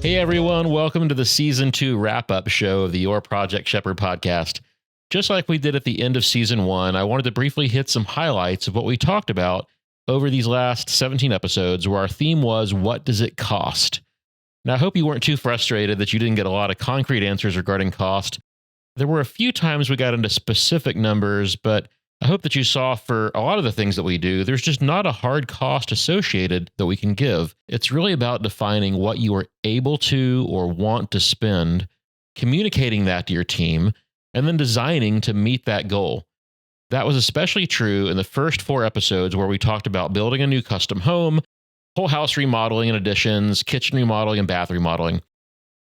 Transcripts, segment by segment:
Hey everyone, welcome to the Season 2 wrap-up show of the Your Project Shepherd podcast. Just like we did at the end of Season 1, I wanted to briefly hit some highlights of what we talked about over these last 17 episodes, where our theme was, what does it cost? Now, I hope you weren't too frustrated that you didn't get a lot of concrete answers regarding cost. There were a few times we got into specific numbers, but I hope that you saw for a lot of the things that we do, there's just not a hard cost associated that we can give. It's really about defining what you are able to or want to spend, communicating that to your team, and then designing to meet that goal. That was especially true in the first 4 episodes where we talked about building a new custom home, whole house remodeling and additions, kitchen remodeling and bath remodeling.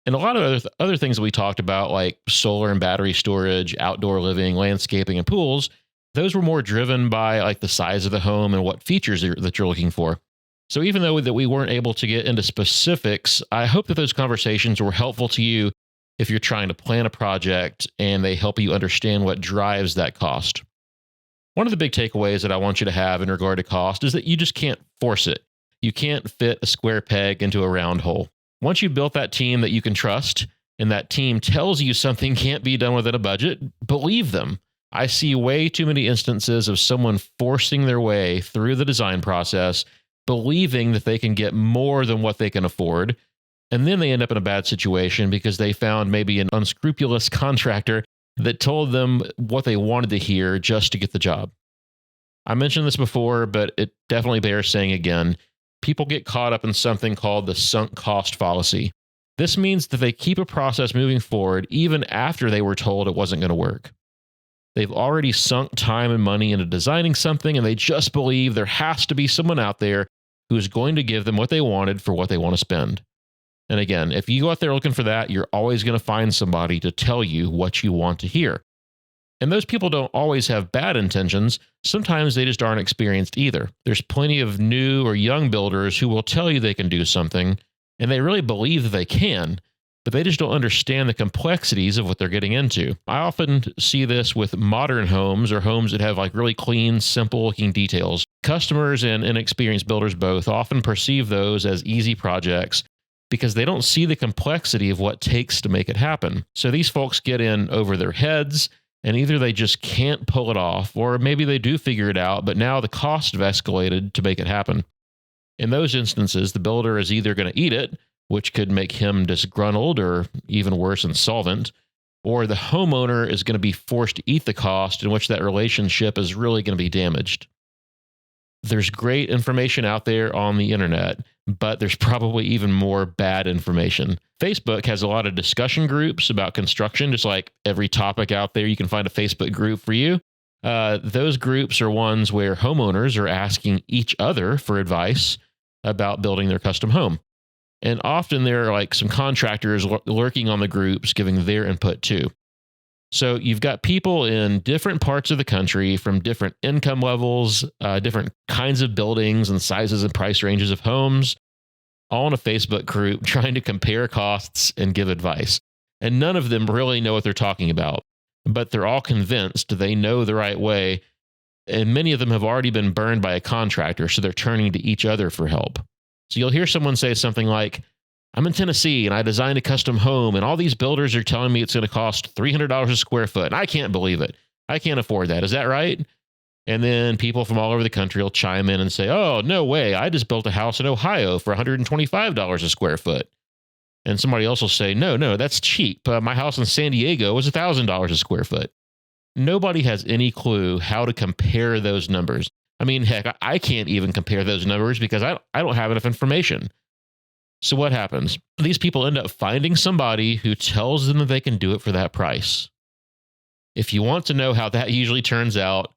And a lot of other things that we talked about, like solar and battery storage, outdoor living, landscaping, and pools, those were more driven by like the size of the home and what features that you're looking for. So even though that we weren't able to get into specifics, I hope that those conversations were helpful to you if you're trying to plan a project and they help you understand what drives that cost. One of the big takeaways that I want you to have in regard to cost is that you just can't force it. You can't fit a square peg into a round hole. Once you've built that team that you can trust, and that team tells you something can't be done within a budget, believe them. I see way too many instances of someone forcing their way through the design process, believing that they can get more than what they can afford, and then they end up in a bad situation because they found maybe an unscrupulous contractor that told them what they wanted to hear just to get the job. I mentioned this before, but it definitely bears saying again. People get caught up in something called the sunk cost fallacy. This means that they keep a process moving forward even after they were told it wasn't going to work. They've already sunk time and money into designing something, and they just believe there has to be someone out there who's going to give them what they wanted for what they want to spend. And again, if you go out there looking for that, you're always going to find somebody to tell you what you want to hear. And those people don't always have bad intentions. Sometimes they just aren't experienced either. There's plenty of new or young builders who will tell you they can do something, and they really believe that they can, but they just don't understand the complexities of what they're getting into. I often see this with modern homes or homes that have like really clean, simple looking details. Customers and inexperienced builders both often perceive those as easy projects because they don't see the complexity of what it takes to make it happen. So these folks get in over their heads, and either they just can't pull it off, or maybe they do figure it out, but now the costs have escalated to make it happen. In those instances, the builder is either going to eat it, which could make him disgruntled or even worse, insolvent, or the homeowner is going to be forced to eat the cost, in which that relationship is really going to be damaged. There's great information out there on the internet, but there's probably even more bad information. Facebook has a lot of discussion groups about construction, just like every topic out there, you can find a Facebook group for you. Those groups are ones where homeowners are asking each other for advice about building their custom home. And often there are like some contractors lurking on the groups giving their input too. So you've got people in different parts of the country from different income levels, different kinds of buildings and sizes and price ranges of homes, all in a Facebook group trying to compare costs and give advice. And none of them really know what they're talking about, but they're all convinced they know the right way. And many of them have already been burned by a contractor, so they're turning to each other for help. So you'll hear someone say something like, I'm in Tennessee and I designed a custom home and all these builders are telling me it's going to cost $300 a square foot. And I can't believe it. I can't afford that. Is that right? And then people from all over the country will chime in and say, oh, no way. I just built a house in Ohio for $125 a square foot. And somebody else will say, no, that's cheap. My house in San Diego was $1,000 a square foot. Nobody has any clue how to compare those numbers. I mean, heck, I can't even compare those numbers because I don't have enough information. So what happens? These people end up finding somebody who tells them that they can do it for that price. If you want to know how that usually turns out,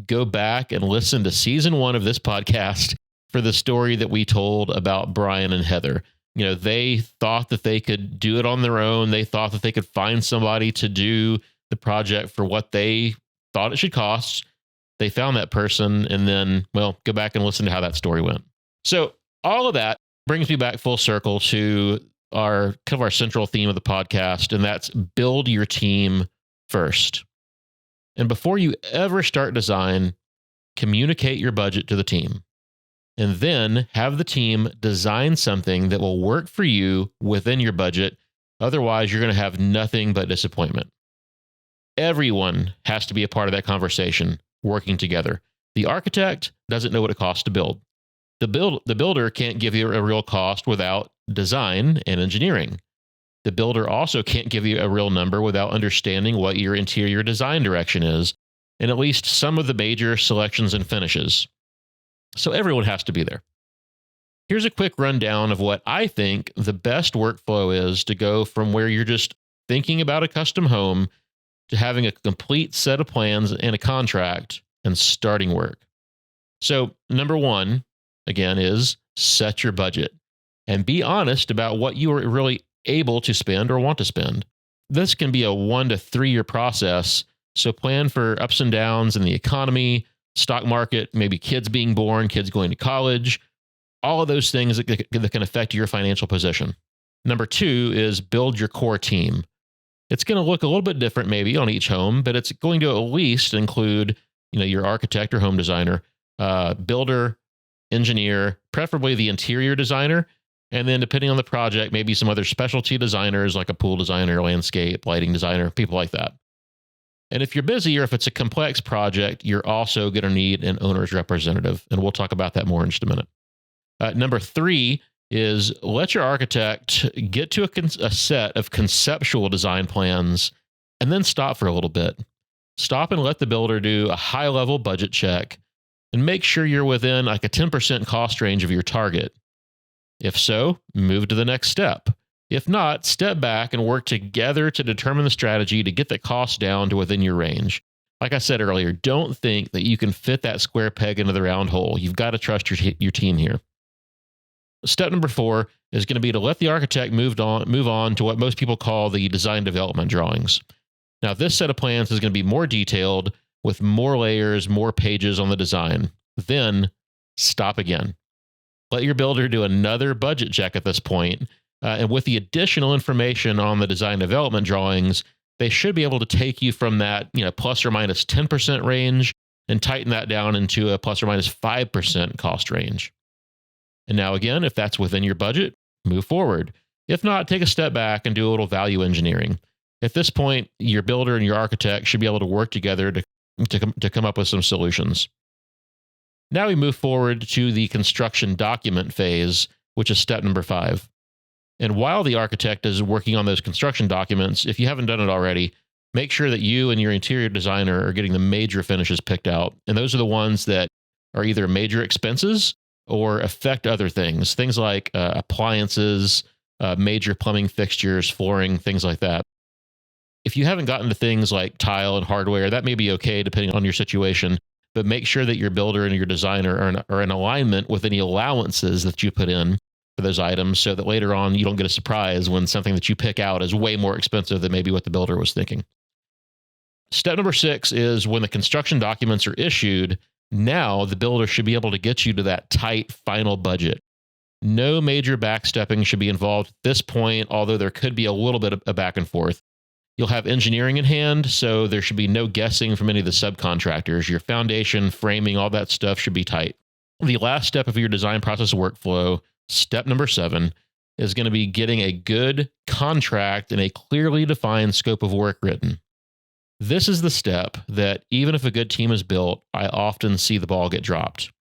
go back and listen to season 1 of this podcast for the story that we told about Brian and Heather. You know, they thought that they could do it on their own. They thought that they could find somebody to do the project for what they thought it should cost. They found that person, and then, well, go back and listen to how that story went. So all of that brings me back full circle to our central theme of the podcast, and that's build your team first. And before you ever start design, communicate your budget to the team. and then have the team design something that will work for you within your budget. Otherwise, you're going to have nothing but disappointment. Everyone has to be a part of that conversation, working together. The architect doesn't know what it costs to build. The builder can't give you a real cost without design and engineering. The builder also can't give you a real number without understanding what your interior design direction is, and at least some of the major selections and finishes. So everyone has to be there. Here's a quick rundown of what I think the best workflow is to go from where you're just thinking about a custom home to having a complete set of plans and a contract and starting work. So number one, again, is set your budget and be honest about what you are really able to spend or want to spend. This can be a 1 to 3 year process. So plan for ups and downs in the economy, stock market, maybe kids being born, kids going to college, all of those things that can affect your financial position. Number 2 is build your core team. It's going to look a little bit different maybe on each home, but it's going to at least include, your architect or home designer, builder, engineer, preferably the interior designer, and then depending on the project, maybe some other specialty designers like a pool designer, landscape, lighting designer, people like that. And if you're busy or if it's a complex project, you're also going to need an owner's representative. And we'll talk about that more in just a minute. Number 3 is let your architect get to a set of conceptual design plans and then stop for a little bit. Stop and let the builder do a high-level budget check and make sure you're within like a 10% cost range of your target. If so, move to the next step. If not, step back and work together to determine the strategy to get the cost down to within your range. Like I said earlier, don't think that you can fit that square peg into the round hole. You've got to trust your team here. Step number 4 is going to be to let the architect move on to what most people call the design development drawings. Now, this set of plans is going to be more detailed with more layers, more pages on the design. Then stop again. Let your builder do another budget check at this point. And with the additional information on the design development drawings, they should be able to take you from that, plus or minus 10% range and tighten that down into a plus or minus 5% cost range. And now again, if that's within your budget, move forward. If not, take a step back and do a little value engineering. At this point, your builder and your architect should be able to work together to come up with some solutions. Now we move forward to the construction document phase, which is step number 5. And while the architect is working on those construction documents, if you haven't done it already, make sure that you and your interior designer are getting the major finishes picked out. And those are the ones that are either major expenses or affect other things. Things like appliances, major plumbing fixtures, flooring, things like that. If you haven't gotten to things like tile and hardware, that may be okay depending on your situation, but make sure that your builder and your designer are in alignment with any allowances that you put in for those items so that later on you don't get a surprise when something that you pick out is way more expensive than maybe what the builder was thinking. Step number 6 is when the construction documents are issued, now the builder should be able to get you to that tight final budget. No major backstepping should be involved at this point, although there could be a little bit of a back and forth. You'll have engineering in hand, so there should be no guessing from any of the subcontractors. Your foundation, framing, all that stuff should be tight. The last step of your design process workflow, step number 7, is going to be getting a good contract and a clearly defined scope of work written. This is the step that even if a good team is built, I often see the ball get dropped.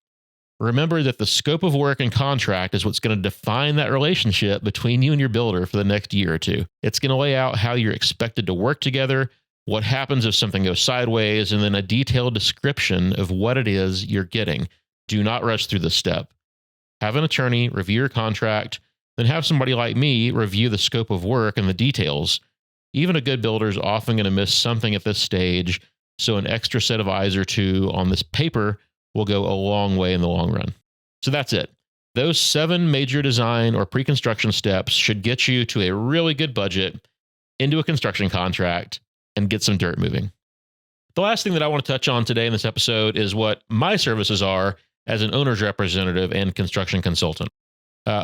Remember that the scope of work and contract is what's going to define that relationship between you and your builder for the next year or two. It's going to lay out how you're expected to work together, what happens if something goes sideways, and then a detailed description of what it is you're getting. Do not rush through this step. Have an attorney review your contract, then have somebody like me review the scope of work and the details. Even a good builder is often going to miss something at this stage, so an extra set of eyes or two on this paper will go a long way in the long run. So that's it. Those 7 major design or pre-construction steps should get you to a really good budget, into a construction contract, and get some dirt moving. The last thing that I want to touch on today in this episode is what my services are as an owner's representative and construction consultant.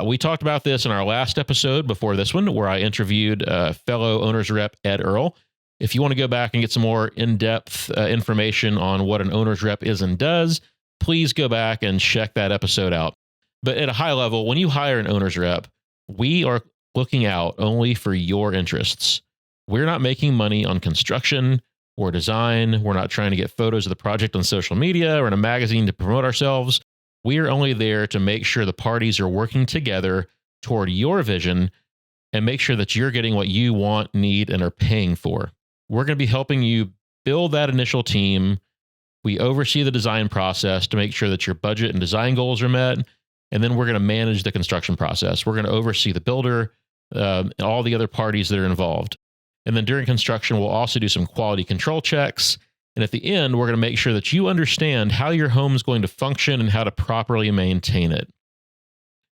We talked about this in our last episode before this one, where I interviewed fellow owner's rep Ed Earl. If you want to go back and get some more in-depth information on what an owner's rep is and does, please go back and check that episode out. But at a high level, when you hire an owner's rep, we are looking out only for your interests. We're not making money on construction or design. We're not trying to get photos of the project on social media or in a magazine to promote ourselves. We are only there to make sure the parties are working together toward your vision and make sure that you're getting what you want, need, and are paying for. We're going to be helping you build that initial team. We oversee the design process to make sure that your budget and design goals are met. And then we're going to manage the construction process. We're going to oversee the builder, all the other parties that are involved. And then during construction, we'll also do some quality control checks. And at the end, we're going to make sure that you understand how your home is going to function and how to properly maintain it.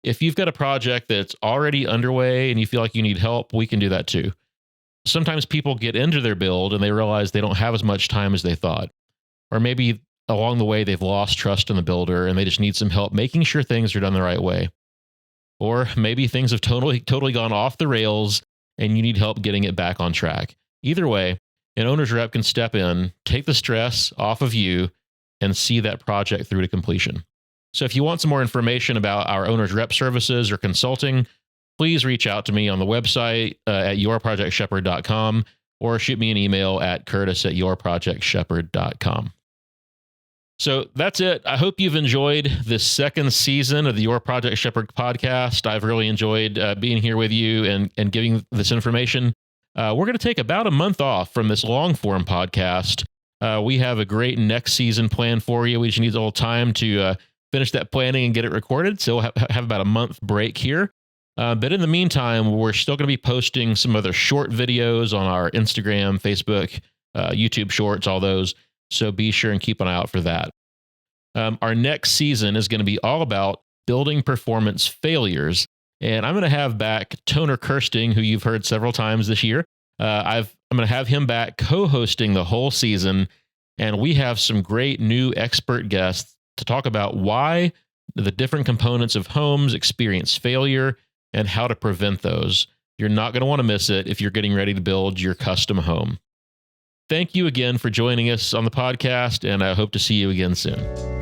If you've got a project that's already underway and you feel like you need help, we can do that too. Sometimes people get into their build and they realize they don't have as much time as they thought. Or maybe along the way, they've lost trust in the builder and they just need some help making sure things are done the right way. Or maybe things have totally gone off the rails and you need help getting it back on track. Either way, an owner's rep can step in, take the stress off of you, and see that project through to completion. So if you want some more information about our owner's rep services or consulting, please reach out to me on the website at yourprojectshepherd.com or shoot me an email at curtis@yourprojectshepherd.com. So that's it. I hope you've enjoyed this second season of the Your Project Shepherd podcast. I've really enjoyed being here with you and giving this information. We're going to take about a month off from this long form podcast. We have a great next season plan for you. We just need a little time to finish that planning and get it recorded. So we'll have about a month break here. But in the meantime, we're still going to be posting some other short videos on our Instagram, Facebook, YouTube Shorts, all those. So be sure and keep an eye out for that. Our next season is going to be all about building performance failures. And I'm going to have back Toner Kirsting, who you've heard several times this year. I'm going to have him back co-hosting the whole season. And we have some great new expert guests to talk about why the different components of homes experience failure and how to prevent those. You're not going to want to miss it if you're getting ready to build your custom home. Thank you again for joining us on the podcast, and I hope to see you again soon.